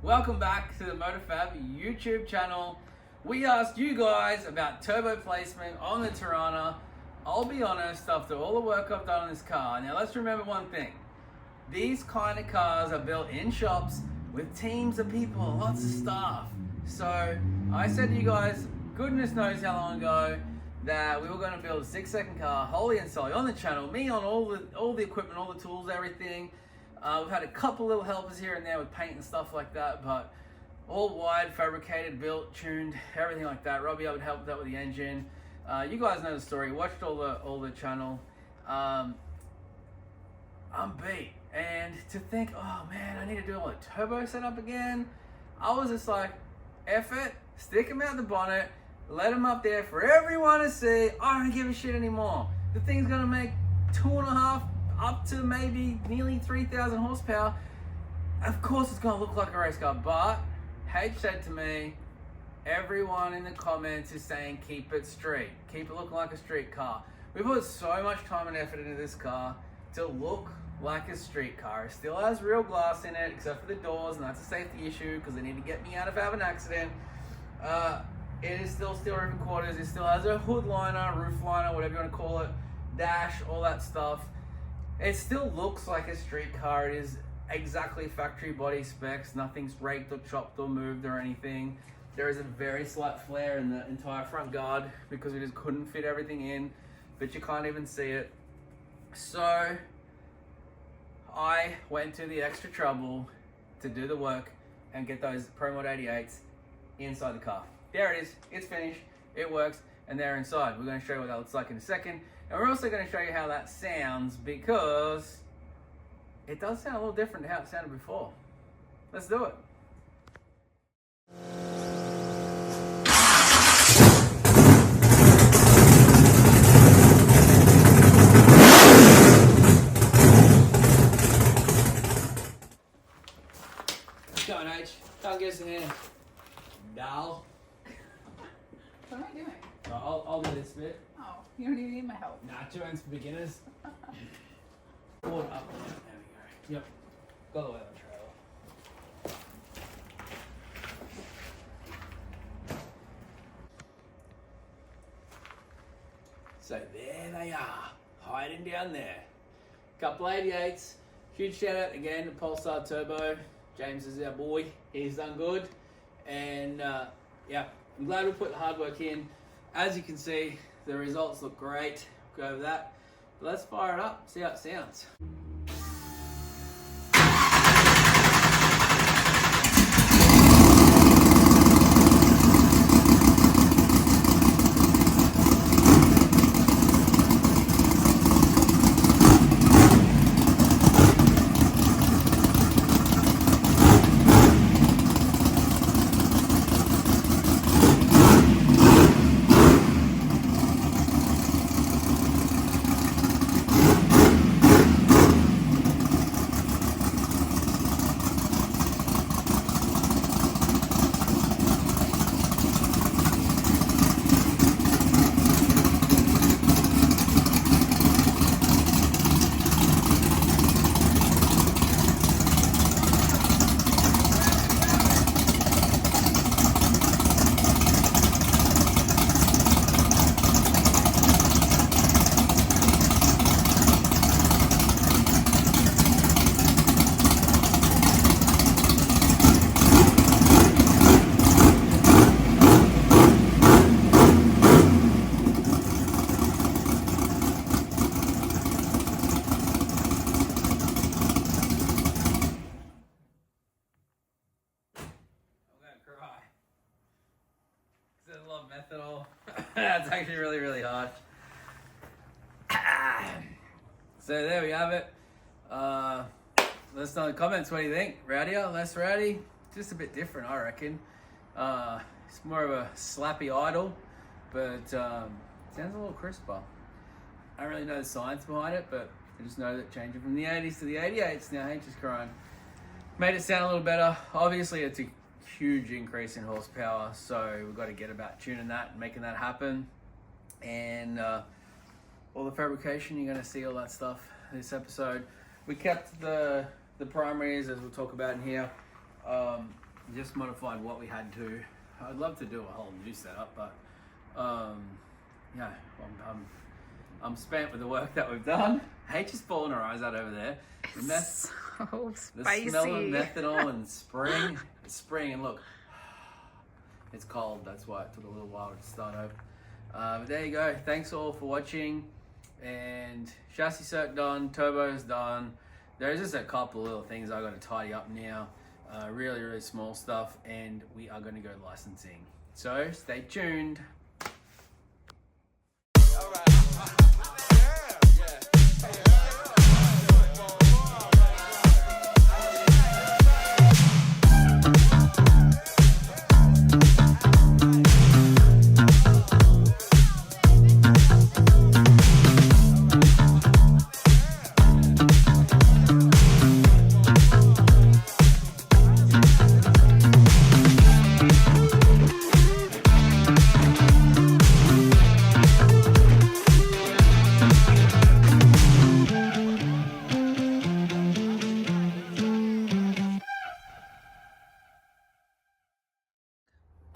Welcome back to the MotorFab YouTube channel. We asked you guys about turbo placement on the Torana. I'll be honest, after all the work I've done on this car, now let's remember one thing. These kind of cars are built in shops with teams of people, lots of staff. So I said to you guys, goodness knows how long ago, that we were going to build a 6-second car, wholly and solely on the channel, me on all the equipment, all the tools, everything. We've had a couple little helpers here and there with paint and stuff like that, but all wired, fabricated, built, tuned, everything like that. Robbie, I would help that with the engine. You guys know the story. Watched all the channel. I'm beat, and to think, oh man, I need to do all the turbo setup again. I was just like, F it, stick them out the bonnet, let them up there for everyone to see. I don't give a shit anymore. The thing's gonna make 2.5 up to maybe nearly 3,000 horsepower. Of course it's gonna look like a race car, but H said to me, everyone in the comments is saying keep it street, keep it looking like a street car. We put so much time and effort into this car to look like a street car. It still has real glass in it, except for the doors, and that's a safety issue because they need to get me out if I have an accident. It is still steel roof and quarters. It still has a hood liner, roof liner, whatever you want to call it, dash, all that stuff. It still looks like a street car. It is exactly factory body specs. Nothing's raked or chopped or moved or anything. There is a very slight flare in the entire front guard because we just couldn't fit everything in, but you can't even see it. So I went to the extra trouble to do the work and get those Pro Mod 88s inside the car. There it is, it's finished, it works, and they're inside. We're going to show you what that looks like in a second. And we're also going to show you how that sounds, because it does sound a little different to how it sounded before. Let's do it. Go on, H. Can't get us in here. Doll. What am I doing? I'll do this bit. Oh, you don't even need my help. Nah, 2 hands for beginners. Forward, up, and down. There we go. Yep. Go the way on the trailer. So there they are, hiding down there. Couple 88s. Huge shout out again to Pulsar Turbo. James is our boy. He's done good. And yeah, I'm glad we put the hard work in. As you can see, the results look great. Go over that. But let's fire it up, see how it sounds. Methanol. That's actually really hard. So there we have it. Let us know in the comments what do you think. Rowdier, less rowdy? Just a bit different, I reckon. It's more of a slappy idle, but sounds a little crisper. I don't really know the science behind it, but I just know that changing from the 80s to the 88s now, H is crying, made it sound a little better. Obviously, it's a huge increase in horsepower, so we've got to get about tuning that and making that happen. And all the fabrication, you're going to see all that stuff this episode. We kept the primaries, as we'll talk about in here. just modified what we had to. I'd love to do a whole new setup, but yeah, I'm spent with the work that we've done. H is bawling her eyes out over there. It's so The spicy. smell of methanol and spring. It's spring, and look, it's cold. That's why it took a little while to start over. But there you go. Thanks all for watching. And chassis cert done, turbo's done. There's just a couple little things I got to tidy up now. Really, really small stuff, and we are going to go licensing. So stay tuned.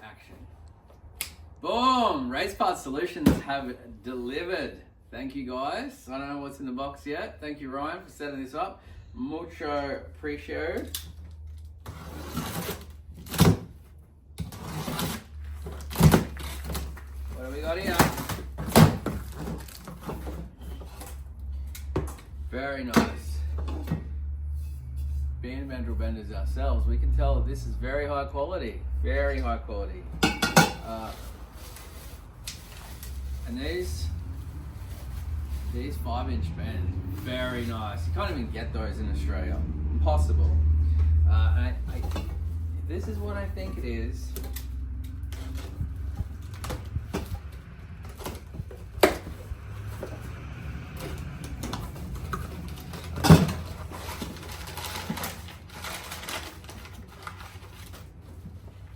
Action. Boom! Race Part Solutions have delivered. Thank you guys. I don't know what's in the box yet. Thank you, Ryan, for setting this up. Mucho appreciado. What do we got here? Very nice. Being mandrel benders ourselves, we can tell that this is very high quality. Very high quality. And these 5-inch bends, very nice. You can't even get those in Australia. Impossible. And this is what I think it is.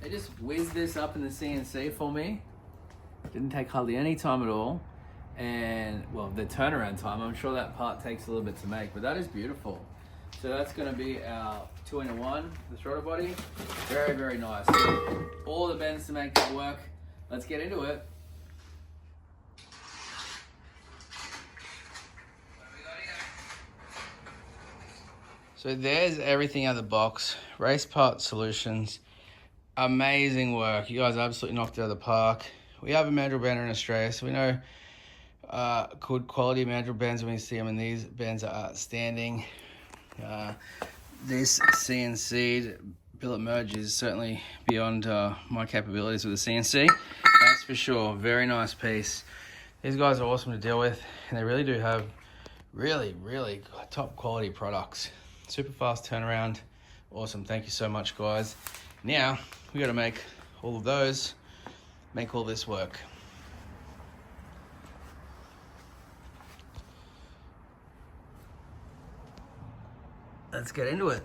They just whizzed this up in the CNC for me. Didn't take hardly any time at all. And well, the turnaround time, I'm sure that part takes a little bit to make, but that is beautiful. So that's gonna be our 2-in-1, the throttle body. Very, very nice. All the bends to make that work. Let's get into it. So there's everything out of the box. Race Part Solutions. Amazing work. You guys absolutely knocked it out of the park. We have a mandrel bender in Australia, so we know good quality mandrel bends when we see them, and these bends are outstanding. This CNC billet merge is certainly beyond my capabilities with the CNC. That's for sure. Very nice piece. These guys are awesome to deal with, and they really do have really, really top quality products. Super fast turnaround. Awesome. Thank you so much, guys. Now we got to make all of those, make all this work. Let's get into it.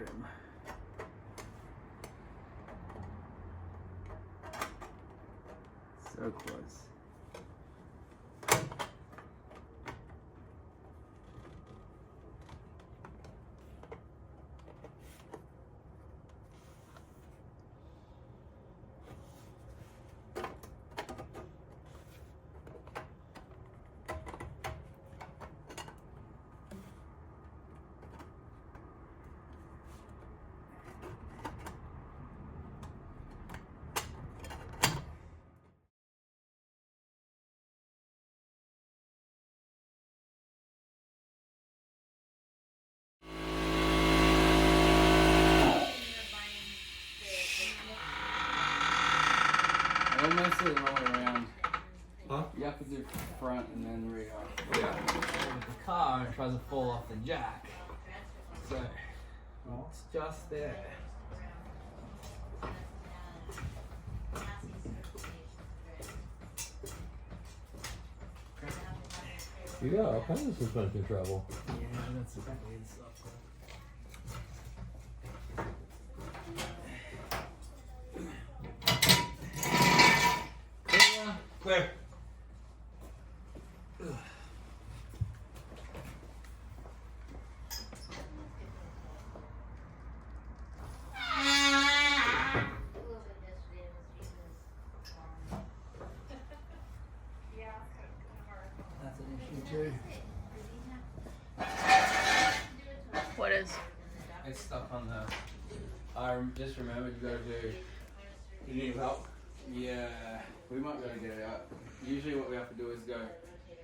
trim. So close. Almost the wrong way around. Huh? You have to do front and then rear. Yeah. With the car, it tries to fall off the jack. So, it's just there. You got all kinds of suspension trouble. Yeah, that's exactly the stuff. Clear. That's an issue too. What is? It's stuck on the. I just remembered you gotta do. You need help? Yeah, we might be able to get it out. Usually, what we have to do is go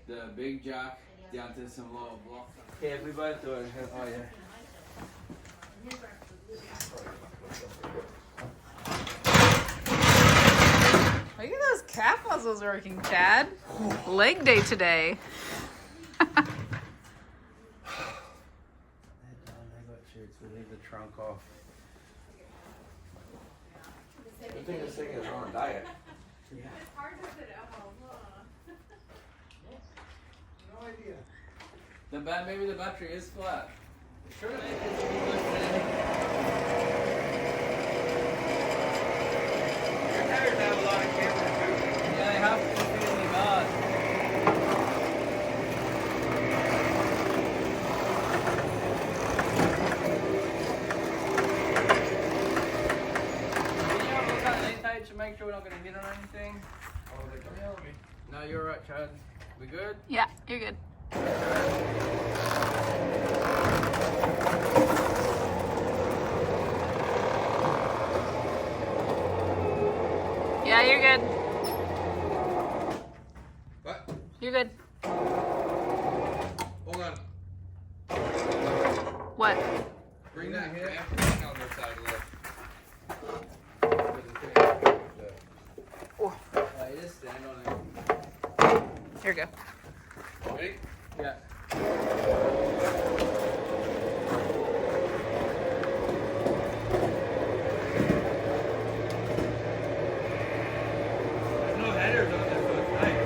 the big jack down to some lower blocks. Yeah, if we both do it. Oh yeah. Look at those calf muscles working, Chad. Leg day today. They got shoots. We leave the trunk off. Good thing this thing is on a diet. Yeah. No idea. Maybe the battery is flat. Sure. Yeah, they have to be really bad. Can you have a look underneath to make sure we're not going to hit on anything? Oh, they're coming at me. No, you're right, Chad. We good? Yeah, you're good. Yeah, you're good. What? You're good. Hold on. What? Bring that here. On their side a little. You just stand on it. Here we go. Ready? Yeah. There's no headers on this, so it's nice.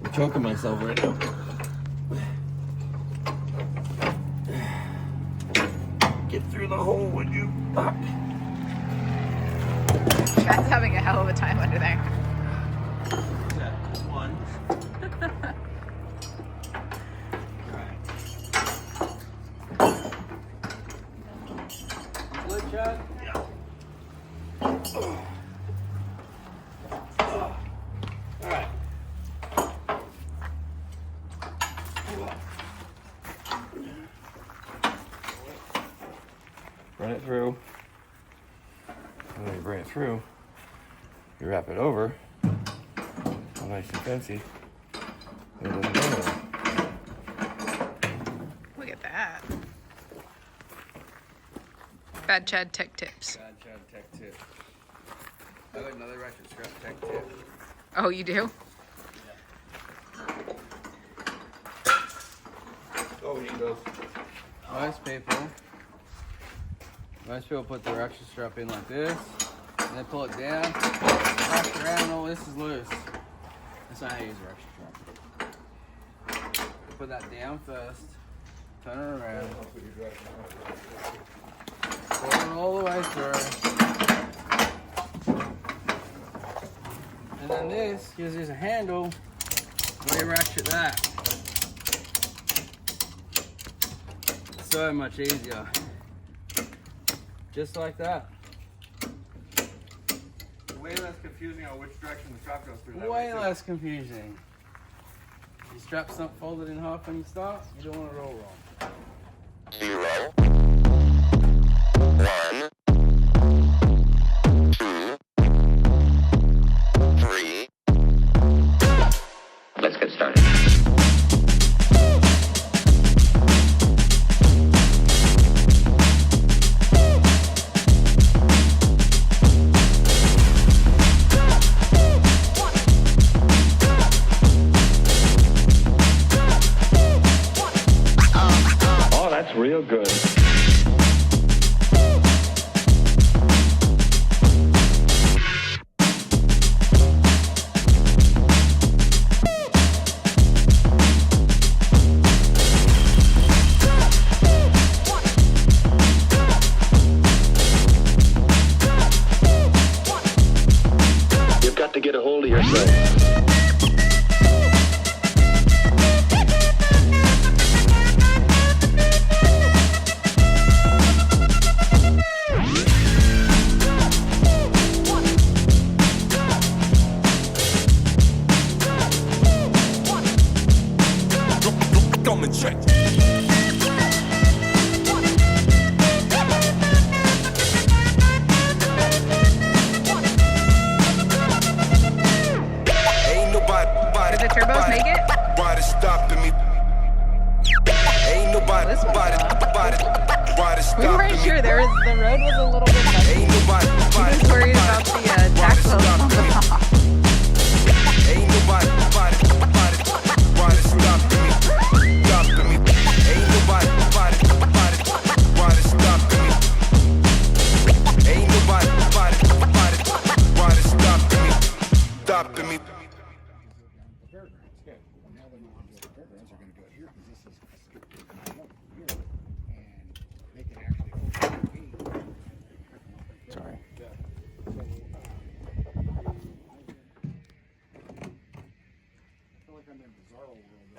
I'm choking myself right now. Get through the hole, would you? Chad's having a hell of a time under there. That's one. Good, Chad? Yeah. Alright. Run it through. And when you bring it through, you wrap it over. All nice and fancy. And it doesn't go anywhere. Look at that. Bad Chad tech tips. Bad Chad tech tip. I got another ratchet strap tech tip. Oh, you do? Oh, we need those. Most people put the ratchet strap in like this, and they pull it down, wrap it around, and all this is loose. That's not how you use a ratchet strap. You put that down first, turn it around, pull it all the way through. And then this gives us a handle where you ratchet that. So much easier. Just like that. Way less confusing on which direction the strap goes through. Way less confusing. Your strap's not folded in half when you start, you don't want to roll wrong. 0, 1, 2, 3. Let's get started. That's real good. You've got to get a hold of yourself. Did the turbos make it? We weren't sure. The road was a little bit muddy. He was worried about the tactile.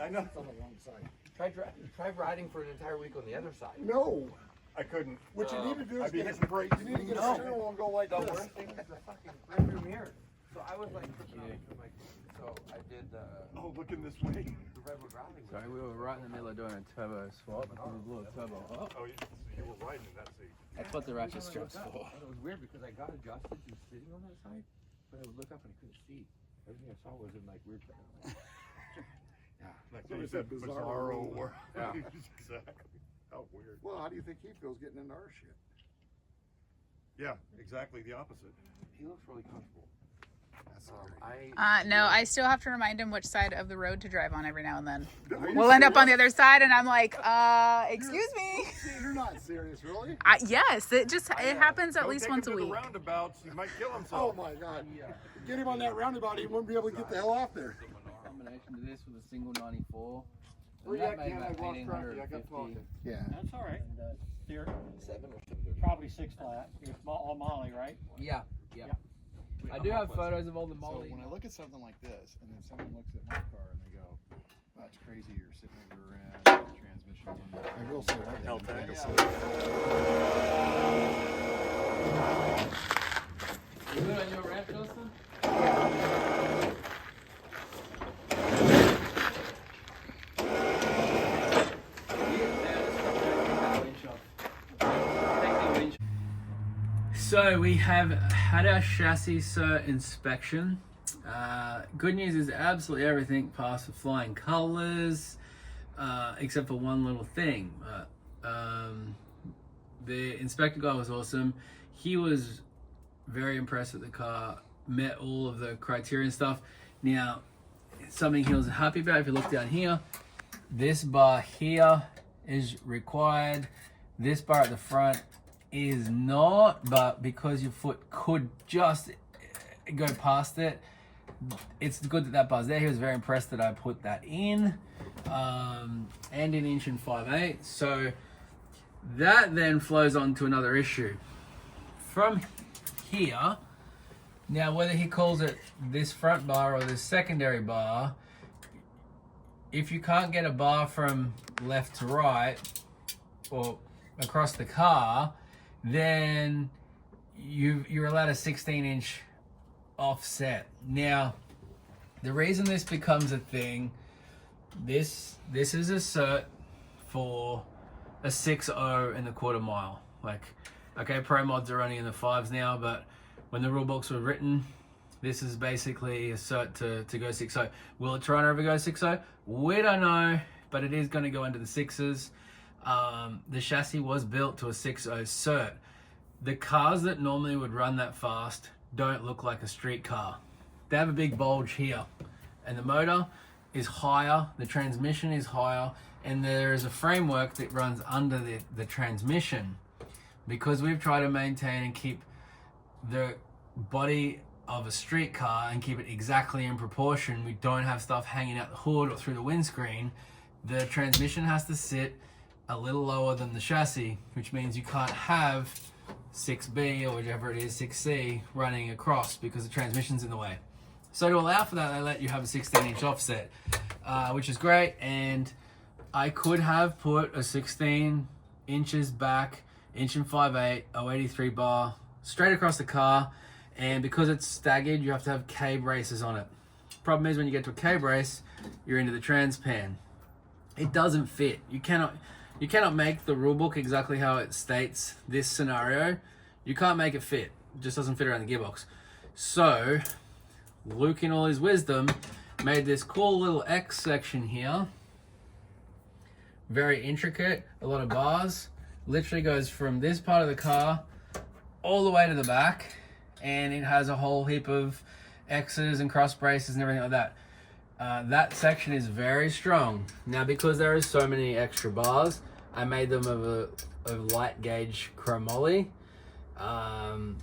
I know. It's on the wrong side. Try riding for an entire week on the other side. No. I couldn't. What you need to do is I'd be get hitting the brakes. you need to get a steering wheel and go like The this. worst thing is the fucking rearview mirror. So I was like, so I did the Oh, looking this way. Redwood Rally. Sorry, we were right in the middle of doing a turbo swap. We blew a turbo up. Oh, you were riding in that seat. That's what the ratchet strap's for. It was weird because I got adjusted to sitting on that side, but I would look up and I couldn't see. Everything I saw was in like weird. Like So you it's said, a bizarro bizarro world. world. Yeah. Exactly. How weird. Well, how do you think he feels getting into our shit? Yeah, exactly the opposite. He looks really comfortable. That's scary. No, I still have to remind him which side of the road to drive on every now and then. Are you We'll end up on the serious? other side, and I'm like, excuse me. You're not serious, really? Yes, it happens at Don't least take once him a to week. The roundabouts, he might kill Oh himself. my God! Get him on that roundabout, he wouldn't be able to get the hell off there. Combination to this with a single 94. Where you that at, made Ken? about I lost track of you. I got 1850. talking. Yeah. That's all right. You're 7 or 7:30. probably 6 flat. You're all Molly, right? Yeah. I do have photos of all the So Molly. when I look at something like this, and then someone looks at my car and they go, "That's crazy! You're sitting in the rear end, transmission." I will say that. Hell tag. You good on your ramp, Justin? So we have had our chassis cert inspection. Good news is absolutely everything passed with flying colors, except for one little thing. The inspector guy was awesome. He was very impressed with the car, met all of the criteria and stuff. Now, something he wasn't happy about, if you look down here, this bar here is required. This bar at the front is not, but because your foot could just go past it, it's good that that bar's there. He was very impressed that I put that in, and in 1 5/8 inch. So that then flows on to another issue. From here, now whether he calls it this front bar or this secondary bar, if you can't get a bar from left to right or across the car, then you're allowed a 16-inch offset. Now, the reason this becomes a thing, this is a cert for a 6.0 in the quarter mile. Like, okay, pro mods are only in the 5s now, but when the rule books were written, this is basically a cert to go 6.0. Will a Torana ever go 6.0? We don't know, but it is going to go into the 6s. The chassis was built to a 6.0 cert. The cars that normally would run that fast don't look like a street car. They have a big bulge here, and the motor is higher, the transmission is higher, and there is a framework that runs under the transmission. Because we've tried to maintain and keep the body of a street car and keep it exactly in proportion, we don't have stuff hanging out the hood or through the windscreen. The transmission has to sit a little lower than the chassis, which means you can't have 6B or whichever it is, 6C, running across because the transmission's in the way. So to allow for that, they let you have a 16-inch offset, which is great. And I could have put a 16 inches back, 1 5/8 083 bar straight across the car, and because it's staggered, you have to have K braces on it. Problem is, when you get to a K brace, you're into the trans pan. It doesn't fit. You cannot make the rule book exactly how it states this scenario. You can't make it fit. It just doesn't fit around the gearbox. So Luke, in all his wisdom, made this cool little X section here. Very intricate, a lot of bars. Literally goes from this part of the car all the way to the back, and it has a whole heap of X's and cross braces and everything like that. That section is very strong. Now, because there is so many extra bars, I made them of light gauge chromoly,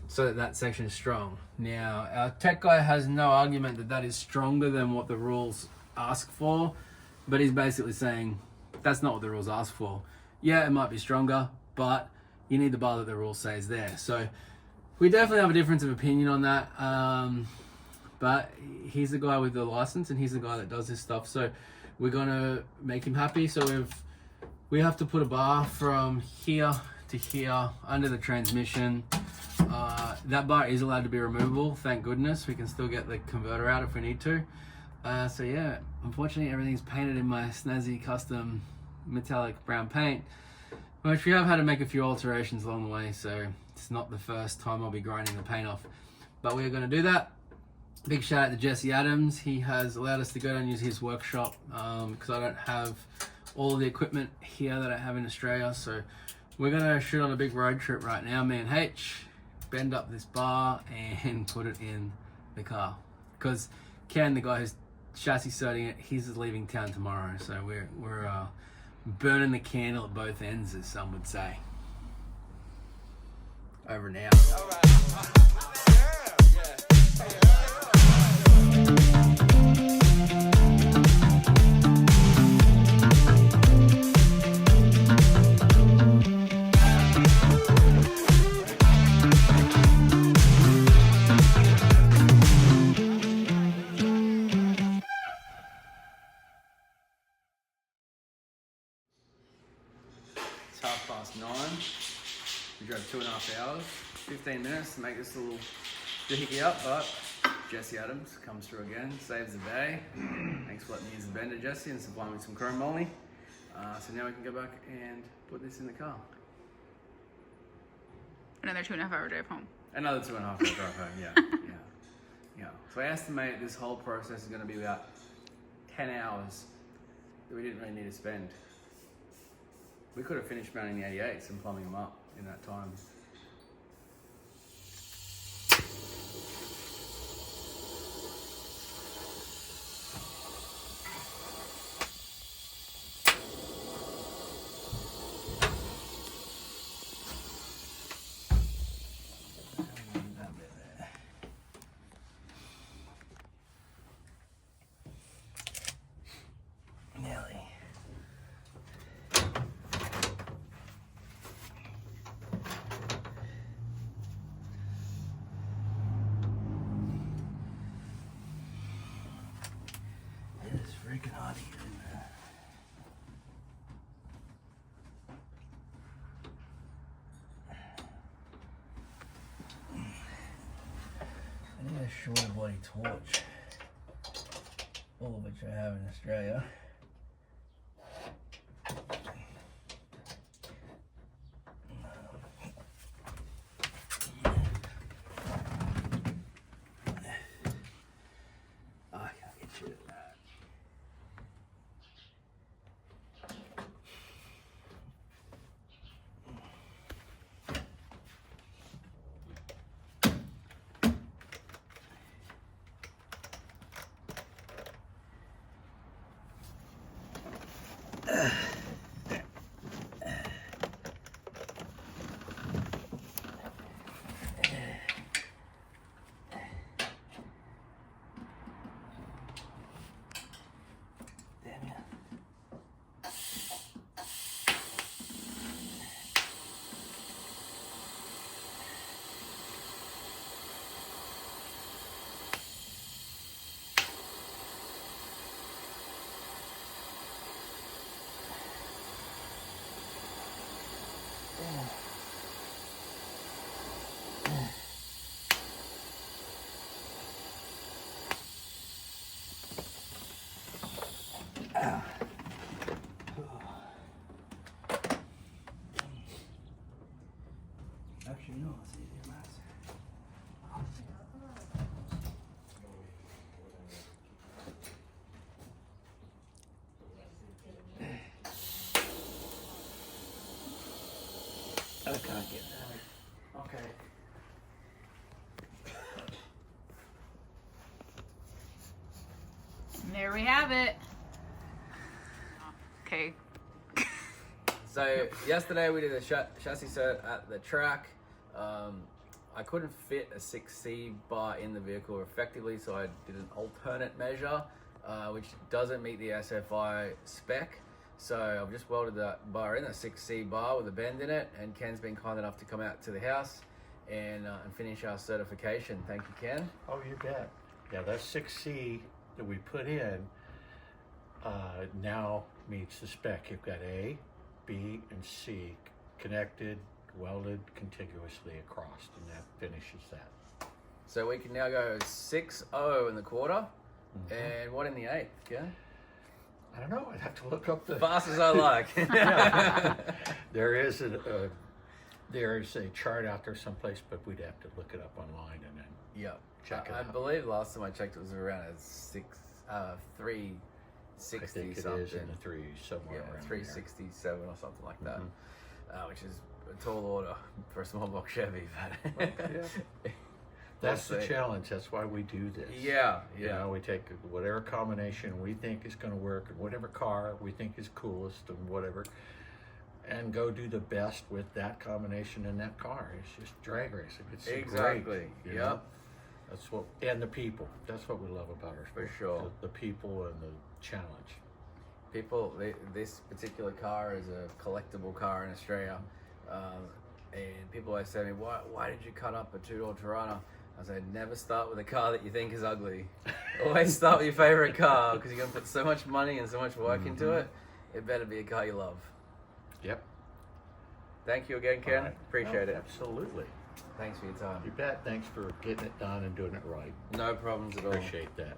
so that section is strong. Now, our tech guy has no argument that that is stronger than what the rules ask for, but he's basically saying that's not what the rules ask for. Yeah, it might be stronger, but you need the bar that the rule says there. So we definitely have a difference of opinion on that. But he's the guy with the license, and he's the guy that does this stuff. So we're gonna make him happy. So we have to put a bar from here to here under the transmission. That bar is allowed to be removable, thank goodness. We can still get the converter out if we need to. So yeah, unfortunately everything's painted in my snazzy custom metallic brown paint, which we have had to make a few alterations along the way, so it's not the first time I'll be grinding the paint off. But we're gonna do that. Big shout out to Jesse Adams. He has allowed us to go down and use his workshop because I don't have all of the equipment here that I have in Australia. So we're gonna shoot on a big road trip right now, me and H, bend up this bar and put it in the car. Because Ken, the guy who's chassis certing it, he's leaving town tomorrow. So we're burning the candle at both ends, as some would say. Over now. It's 9:30. We drove 2.5 hours, 15 minutes to make this little doohickey up, but Jesse Adams comes through again, saves the day. Thanks for letting me use the bender, Jesse, and supplying me some chrome moly. So now we can go back and put this in the car. Another 2.5 hour drive home. Another 2.5 hour drive home, yeah. Yeah. So I estimate this whole process is going to be about 10 hours that we didn't really need to spend. We could have finished mounting the 88s and plumbing them up in that time. need a shorter body torch, all of which I have in Australia. I can't get you to that. Actually, no, it's easier, Matt. I can't get that. Okay. There we have it. Okay. So yesterday we did a chassis set at the track. I couldn't fit a 6C bar in the vehicle effectively, so I did an alternate measure, which doesn't meet the SFI spec. So I've just welded that bar in, a 6C bar with a bend in it, and Ken's been kind enough to come out to the house and finish our certification. Thank you, Ken. Oh, you bet. Yeah, that 6C that we put in now meets the spec. You've got A, B, and C connected, welded contiguously across, and that finishes that. So we can now go 6.0 in the quarter, and what in the eighth, Ken? I don't know. I'd have to look up the Fast as I like. There is a chart out there someplace, but we'd have to look it up online and then Yep. check it I out. believe last time I checked it was around a 360 I think it something. is in the threes somewhere Yeah, around 367 or something like that, which is a tall order for a small block Chevy. But Yeah. That's the challenge. That's why we do this. Yeah, You know, we take whatever combination we think is going to work, and whatever car we think is coolest, and whatever, and go do the best with that combination in that car. It's just drag racing. It's Exactly. great. You know? That's what, and the people. That's what we love about our sport. For sure. The people and the challenge. People, this particular car is a collectible car in Australia, and people always say to me, why did you cut up a two-door Torana? I said, never start with a car that you think is ugly. Always start with your favorite car, because you're going to put so much money and so much work into it. It better be a car you love. Yep. Thank you again, Ken. Right. Appreciate it. Absolutely. Thanks for your time. You bet. Thanks for getting it done and doing it right. No problems at all. Appreciate that.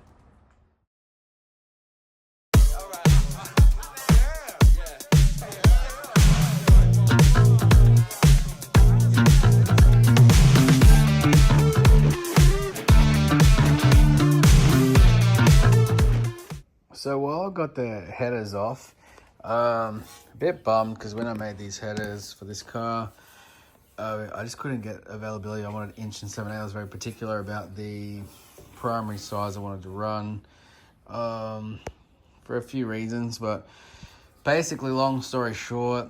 So while I got the headers off, a bit bummed because when I made these headers for this car, I just couldn't get availability. I wanted 1 7/8. I was very particular about the primary size I wanted to run for a few reasons, but basically, long story short,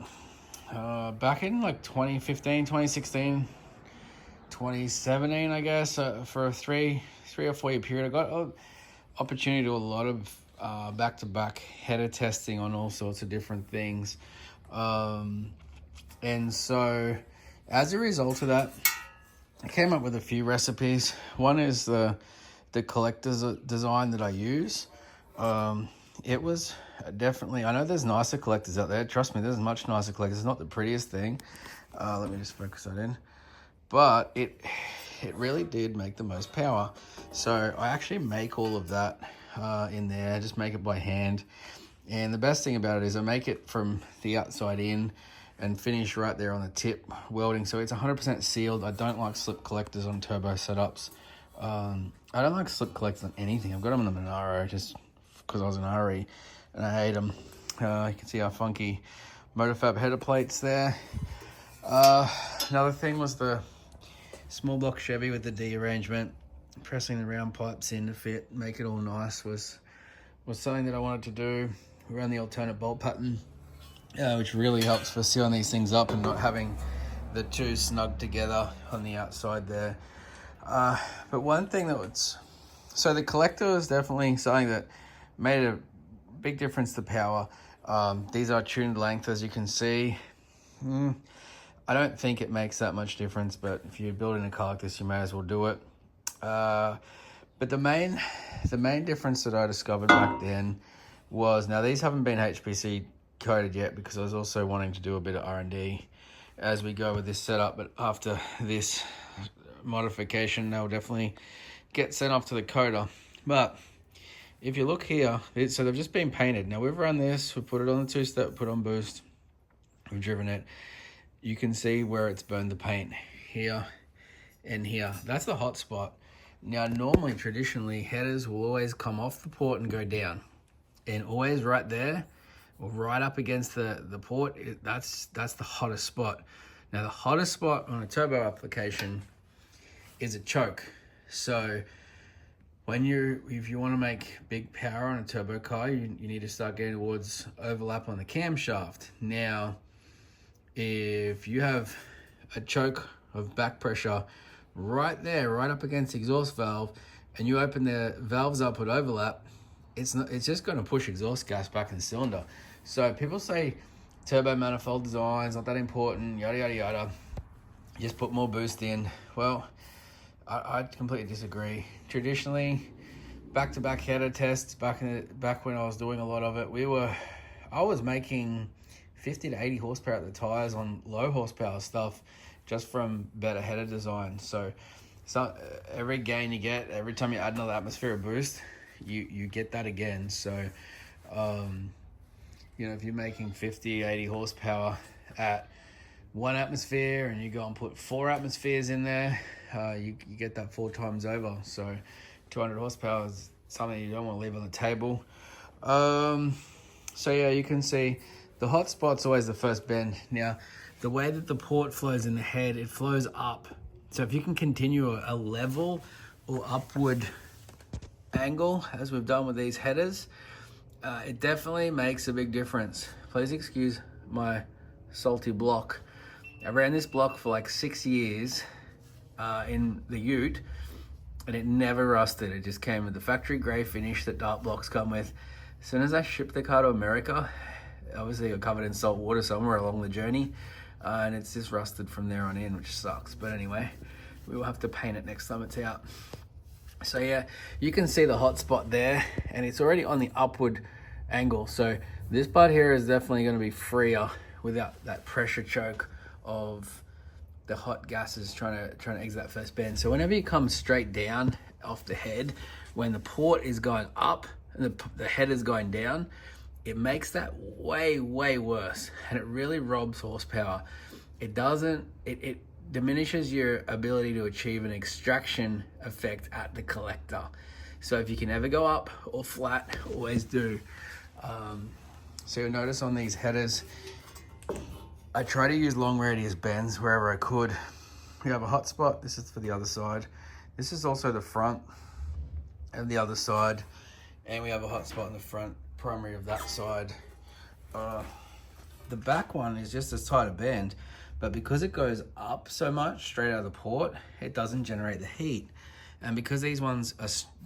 back in like 2015, 2016, 2017, I guess, for a three or 4 year period, I got an opportunity to do a lot of back-to-back header testing on all sorts of different things. And so as a result of that, I came up with a few recipes. One is the collector's design that I use. It was definitely, I know there's nicer collectors out there. Trust me, there's much nicer collectors. It's not the prettiest thing. Let me just focus that in. But it really did make the most power. So I actually make all of that in there. I just make it by hand. And the best thing about it is I make it from the outside in and finish right there on the tip welding. So it's 100% sealed. I don't like slip collectors on turbo setups. I don't like slip collectors on anything. I've got them in the Monaro just because I was in a hurry and I hate them. You can see our funky Motorfab header plates there. Another thing was the small block Chevy with the D arrangement. Pressing the round pipes in to fit, make it all nice was something that I wanted to do. We ran the alternate bolt pattern, which really helps for sealing these things up and not having the two snug together on the outside there. But one thing so the collector is definitely something that made a big difference to power. These are tuned length, as you can see. I don't think it makes that much difference, but if you're building a car like this, you may as well do it. But the main difference that I discovered back then was, now these haven't been HPC coded yet because I was also wanting to do a bit of R&D as we go with this setup, but after this modification, they'll definitely get sent off to the coder. But if you look here, so they've just been painted. Now we've run this, we put it on the two-step, put on boost, we've driven it. You can see where it's burned the paint here and here. That's the hot spot. Now, normally, traditionally, headers will always come off the port and go down. And always right there, or right up against the port, that's the hottest spot. Now, the hottest spot on a turbo application is a choke. So, if you want to make big power on a turbo car, you need to start getting towards overlap on the camshaft. Now, if you have a choke of back pressure right there, right up against the exhaust valve, and you open the valves up at overlap, it's just going to push exhaust gas back in the cylinder. So people say turbo manifold design's not that important, yada yada yada. Just put more boost in. Well, I completely disagree. Traditionally, back-to-back header tests back when I was doing a lot of it, I was making 50 to 80 horsepower at the tires on low horsepower stuff just from better header design. So every gain you get, every time you add another atmosphere of boost, you get that again. So, if you're making 50, 80 horsepower at 1 atmosphere and you go and put 4 atmospheres in there, you get that 4 times over. So 200 horsepower is something you don't want to leave on the table. So yeah, you can see the hot spot's always the first bend. Now, the way that the port flows in the head, it flows up. So if you can continue a level or upward angle, as we've done with these headers, it definitely makes a big difference. Please excuse my salty block. I ran this block for like 6 years in the Ute, and it never rusted. It just came with the factory gray finish that dark blocks come with. As soon as I shipped the car to America, obviously it got covered in salt water somewhere along the journey, and it's just rusted from there on in, which sucks. But anyway, we will have to paint it next time it's out. So yeah, you can see the hot spot there, and it's already on the upward angle. So this part here is definitely going to be freer without that pressure choke of the hot gases trying to exit that first bend. So whenever you come straight down off the head, when the port is going up and the head is going down, it makes that way worse, and it really robs horsepower. It diminishes your ability to achieve an extraction effect at the collector. So if you can ever go up or flat, always do. So you'll notice on these headers, I try to use long radius bends wherever I could. We have a hot spot. This is for the other side. This is also the front and the other side. And we have a hot spot in the front primary of that side. The back one is just as tight a bend, but because it goes up so much straight out of the port, it doesn't generate the heat. And because these ones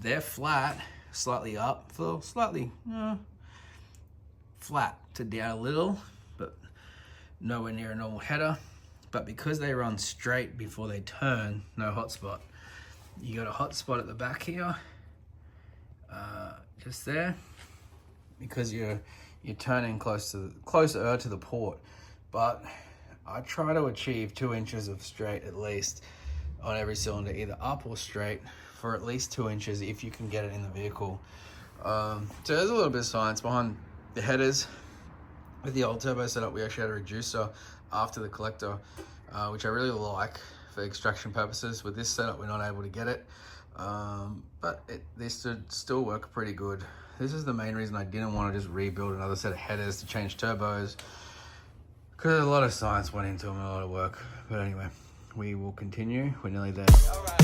they're flat, slightly up, slightly flat to down a little, but nowhere near a normal header. But because they run straight before they turn, no hot spot. You got a hot spot at the back here, just there, because you're turning closer to the port. But I try to achieve 2 inches of straight at least on every cylinder, either up or straight, for at least 2 inches if you can get it in the vehicle. So there's a little bit of science behind the headers. With the old turbo setup, we actually had a reducer after the collector, which I really like for extraction purposes. With this setup, we're not able to get it, but they still work pretty good. This is the main reason I didn't want to just rebuild another set of headers to change turbos, because a lot of science went into them and a lot of work. But anyway, we will continue. We're nearly there.